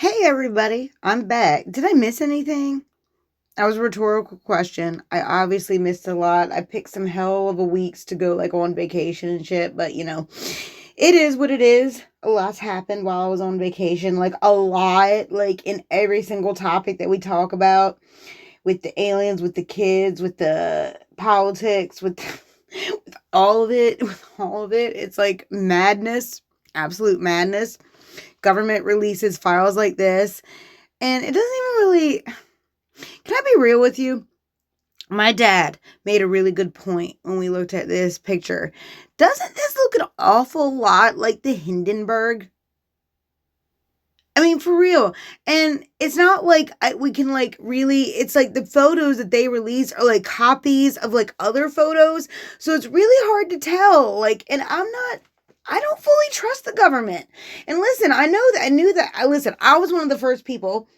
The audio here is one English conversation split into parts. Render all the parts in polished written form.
Hey everybody, I'm back. Did I miss anything? That was a rhetorical question. I obviously missed a lot. I picked some hell of a weeks to go like on vacation and shit, but it is what it is. A lot's happened while I was on vacation, like a lot, like in every single topic that we talk about with the aliens, with the kids, with the politics, with with all of it, with all of it. It's like madness, absolute madness. Government releases files like this and it doesn't even really. Can I be real with you? My dad made a really good point when we looked at this picture. Doesn't this look an awful lot like the Hindenburg? I mean, for real. And it's not like we can like really, it's like the photos that they release are like copies of like other photos. So it's really hard to tell. Like, and I don't fully trust the government. And listen, I knew that, listen, I was one of the first people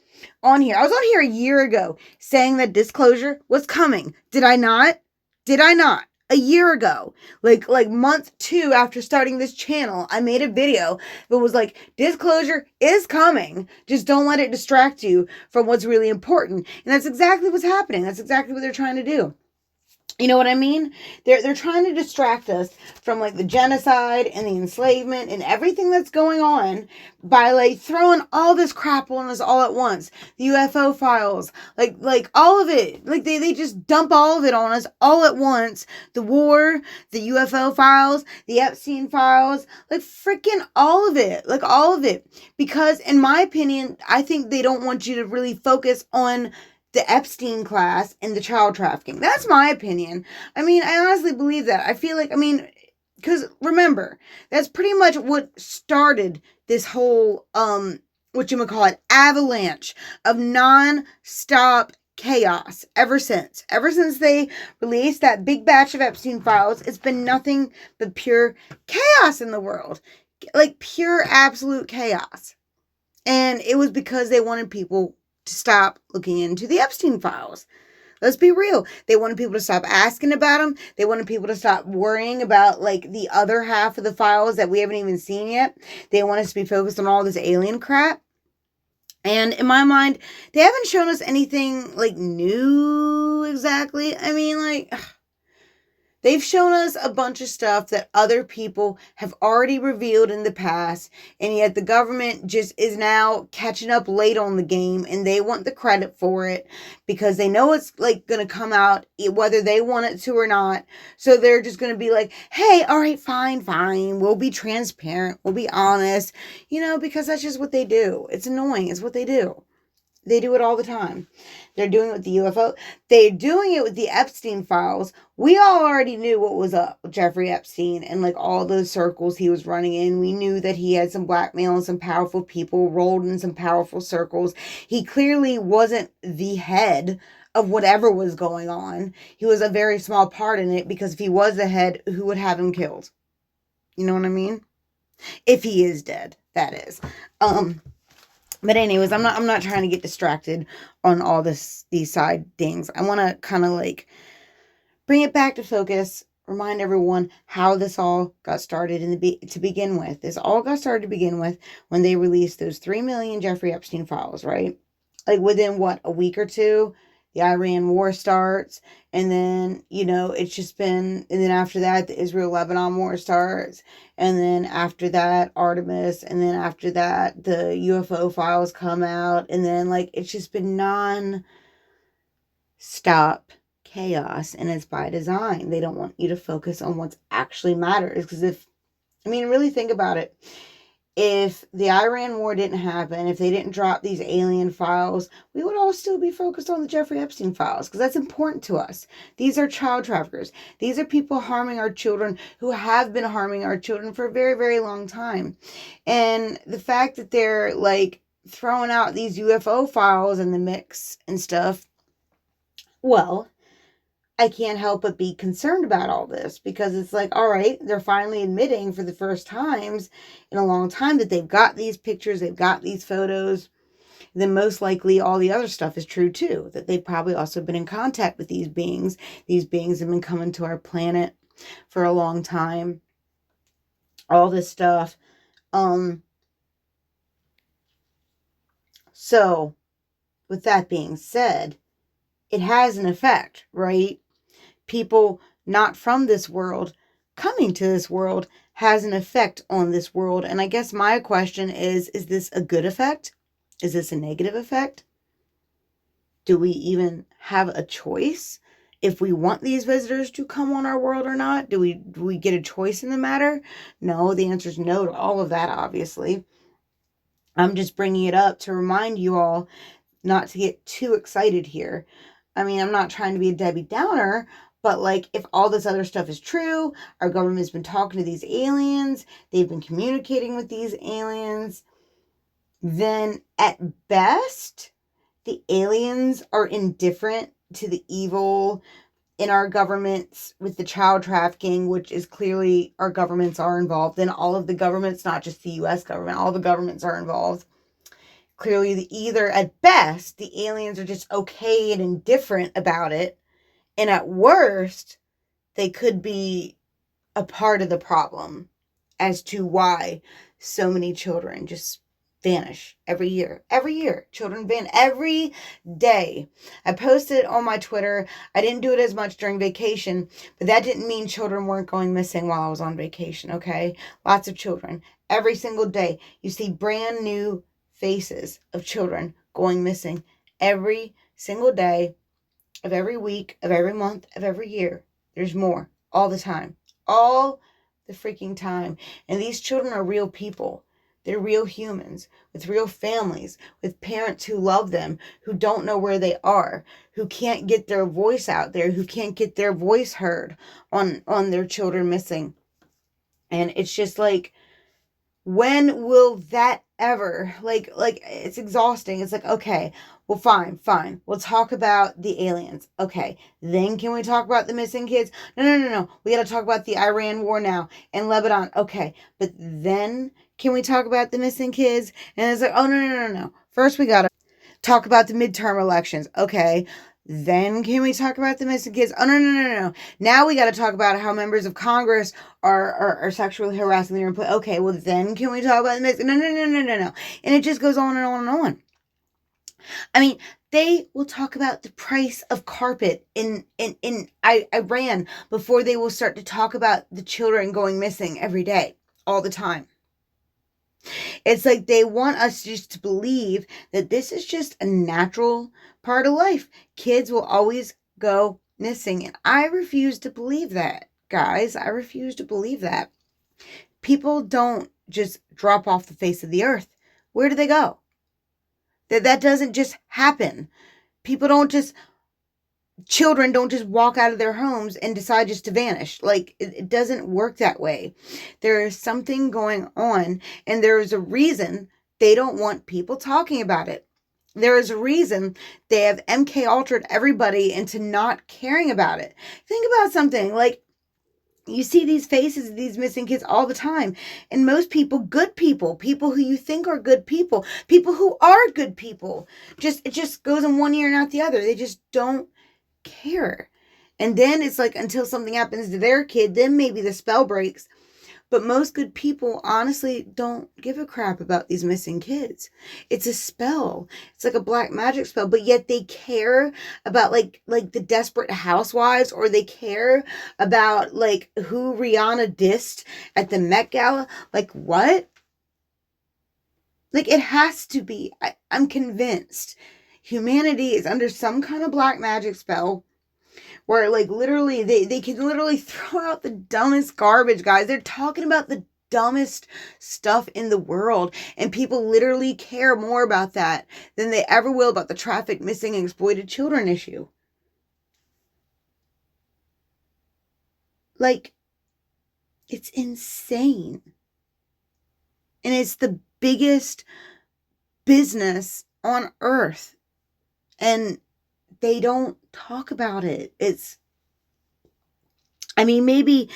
on here. I was on here a year ago saying that disclosure was coming. Did I not? Did I not? A year ago, like month 2 after starting this channel, I made a video that was like disclosure is coming. Just don't let it distract you from what's really important. And that's exactly what's happening. That's exactly what they're trying to do. You know what I mean? They're trying to distract us from like the genocide and the enslavement and everything that's going on by like throwing all this crap on us all at once. The UFO files, like all of it. Like they just dump all of it on us all at once. The war, the UFO files, the Epstein files, like freaking all of it. Like all of it. Because in my opinion, I think they don't want you to really focus on the Epstein class and the child trafficking. That's my opinion. I mean, I honestly believe that. I feel like, I mean, because remember, that's pretty much what started this whole, whatchamacallit, avalanche of non-stop chaos ever since. Ever since they released that big batch of Epstein files, it's been nothing but pure chaos in the world. Like pure absolute chaos. And it was because they wanted people to stop looking into the Epstein files. Let's be real. They wanted people to stop asking about them. They wanted people to stop worrying about like the other half of the files that we haven't even seen yet. They want us to be focused on all this alien crap. And in my mind, they haven't shown us anything like new exactly. I mean, like they've shown us a bunch of stuff that other people have already revealed in the past, and yet the government just is now catching up late on the game, and they want the credit for it because they know it's like going to come out whether they want it to or not. So they're just going to be like, hey, all right, fine. We'll be transparent. We'll be honest, because that's just what they do. It's annoying. It's what they do. They do it all the time. They're doing it with the UFO. They're doing it with the Epstein files. We all already knew what was up with Jeffrey Epstein and like all those circles he was running in. We knew that he had some blackmail and some powerful people rolled in some powerful circles. He clearly wasn't the head of whatever was going on. He was a very small part in it because if he was the head, who would have him killed? You know what I mean? If he is dead, that is. But anyways, I'm not trying to get distracted on all these side things. I want to kind of like bring it back to focus, remind everyone how this all got started to begin with. This all got started to begin with when they released those 3 million Jeffrey Epstein files, right? Like within what, a week or two, the Iran war starts, and then it's just been, and then after that the Israel-Lebanon war starts, and then after that Artemis, and then after that the UFO files come out, and then like it's just been non-stop chaos, and it's by design. They don't want you to focus on what's actually matters, because really think about it. If the Iran war didn't happen, if they didn't drop these alien files, we would all still be focused on the Jeffrey Epstein files because that's important to us. These are child traffickers. These are people harming our children who have been harming our children for a very, very long time. And the fact that they're like throwing out these UFO files in the mix and stuff, well, I can't help but be concerned about all this because it's like, all right, they're finally admitting for the first times in a long time that they've got these pictures, they've got these photos. Then most likely all the other stuff is true too, that they've probably also been in contact with these beings. These beings have been coming to our planet for a long time. All this stuff. So, with that being said, it has an effect, right? People not from this world coming to this world has an effect on this world. And I guess my question is this a good effect? Is this a negative effect? Do we even have a choice if we want these visitors to come on our world or not? Do we get a choice in the matter? No, the answer is no to all of that, obviously. I'm just bringing it up to remind you all not to get too excited here. I mean, I'm not trying to be a Debbie Downer, but like, if all this other stuff is true, our government's been talking to these aliens, they've been communicating with these aliens, then at best, the aliens are indifferent to the evil in our governments with the child trafficking, which is clearly our governments are involved in. All of the governments, not just the US government, all the governments are involved. Clearly, either at best, the aliens are just okay and indifferent about it, and at worst, they could be a part of the problem as to why so many children just vanish every year. Every year, children vanish every day. I posted on my Twitter. I didn't do it as much during vacation, but that didn't mean children weren't going missing while I was on vacation, okay? Lots of children. Every single day, you see brand new faces of children going missing every single day of every week, of every month, of every year. There's more all the time. All the freaking time. And these children are real people. They're real humans with real families, with parents who love them, who don't know where they are, who can't get their voice out there, who can't get their voice heard on their children missing. And it's just like, when will that ever, like it's exhausting. It's like, okay, well, fine, we'll talk about the aliens. Okay, then can we talk about the missing kids? No, we gotta talk about the Iran war now and Lebanon. Okay, but then can we talk about the missing kids? And it's like, oh, no. First we gotta talk about the midterm elections. Okay, then can we talk about the missing kids? Oh, no. Now we got to talk about how members of Congress are sexually harassing their employees. Okay, well, then can we talk about the missing? No. And it just goes on and on and on. I mean, they will talk about the price of carpet in Iran before they will start to talk about the children going missing every day, all the time. It's like they want us just to believe that this is just a natural part of life. Kids will always go missing. And I refuse to believe that, guys. I refuse to believe that. People don't just drop off the face of the earth. Where do they go? That doesn't just happen. Children don't just walk out of their homes and decide just to vanish. Like, it doesn't work that way. There is something going on, and there is a reason they don't want people talking about it. There is a reason they have MK Ultra'd everybody into not caring about it. Think about something like, you see these faces of these missing kids all the time. And most people, good people who you think are good people who are good people, it just goes in one ear and out the other. They just don't care. And then it's like, until something happens to their kid, then maybe the spell breaks. But most good people honestly don't give a crap about these missing kids. It's a spell. It's like a black magic spell, but yet they care about like the Desperate Housewives, or they care about like who Rihanna dissed at the Met Gala. Like, what? Like, it has to be. I'm convinced humanity is under some kind of black magic spell where like literally they can literally throw out the dumbest garbage, guys. They're talking about the dumbest stuff in the world, and people literally care more about that than they ever will about the trafficked, missing, and exploited children issue. Like, it's insane. And it's the biggest business on earth, and they don't talk about it. Maybe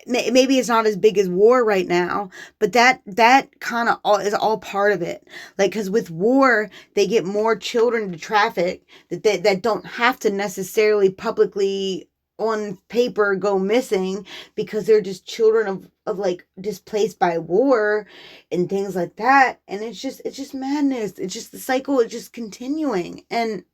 it's not as big as war right now, but that kind of is all part of it. Like, because with war, they get more children to traffic that don't have to necessarily publicly on paper go missing because they're just children of like displaced by war and things like that. And it's just madness. It's just the cycle is just continuing. And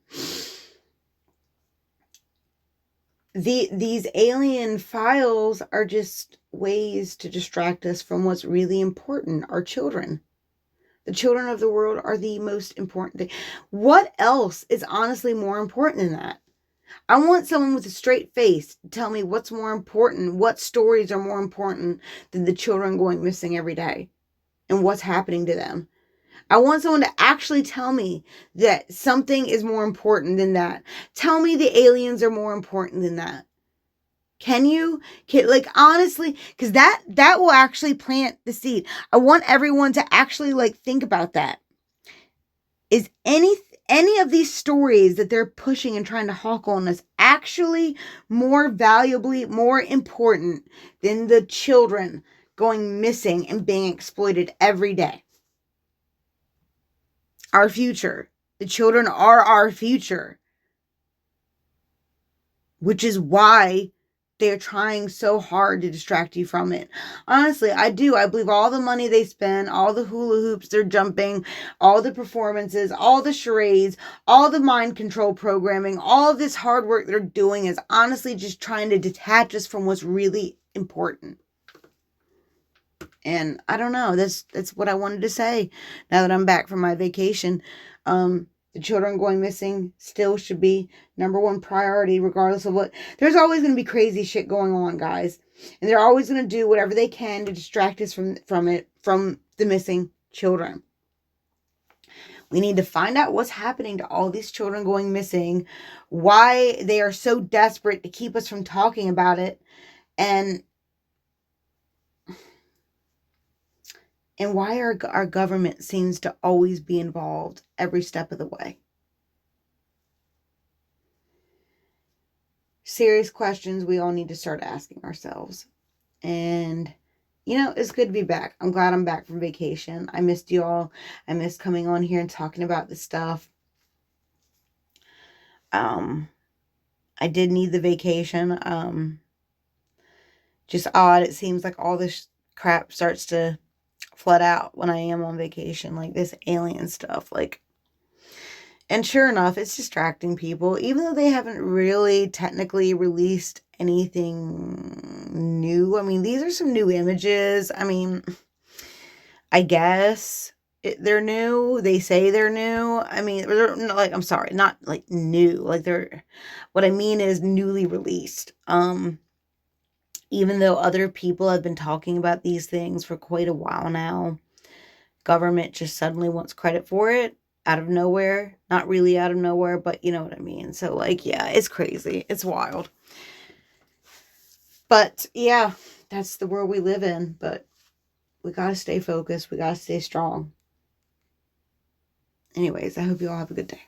these alien files are just ways to distract us from what's really important, our children. The children of the world are the most important thing. What else is honestly more important than that? I want someone with a straight face to tell me what's more important, what stories are more important than the children going missing every day and what's happening to them. I want someone to actually tell me that something is more important than that. Tell me the aliens are more important than that. Can you? Like, honestly, because that will actually plant the seed. I want everyone to actually like think about that. Is any of these stories that they're pushing and trying to hawk on us actually more valuably, more important than the children going missing and being exploited every day? Our future. The children are our future. Which is why they're trying so hard to distract you from it. Honestly, I do. I believe all the money they spend, all the hula hoops they're jumping, all the performances, all the charades, all the mind control programming, all of this hard work they're doing is honestly just trying to detach us from what's really important. And I don't know. That's what I wanted to say now that I'm back from my vacation. The children going missing still should be number one priority, regardless of what. There's always going to be crazy shit going on, guys. And they're always going to do whatever they can to distract us from the missing children. We need to find out what's happening to all these children going missing, why they are so desperate to keep us from talking about it, and why our government seems to always be involved every step of the way. Serious questions we all need to start asking ourselves. And, it's good to be back. I'm glad I'm back from vacation. I missed you all. I missed coming on here and talking about this stuff. I did need the vacation. Just odd. It seems like all this crap starts to flood out when I am on vacation, like this alien stuff, and sure enough, it's distracting people, even though they haven't really technically released anything new. I mean, these are some new images. I mean, I guess they're new. They say they're new. I mean, they're like, I'm sorry, not like new. Like what I mean is newly released. Even though other people have been talking about these things for quite a while now, government just suddenly wants credit for it out of nowhere. Not really out of nowhere, but you know what I mean. So yeah, it's crazy. It's wild. But yeah, that's the world we live in. But we got to stay focused. We got to stay strong. Anyways, I hope you all have a good day.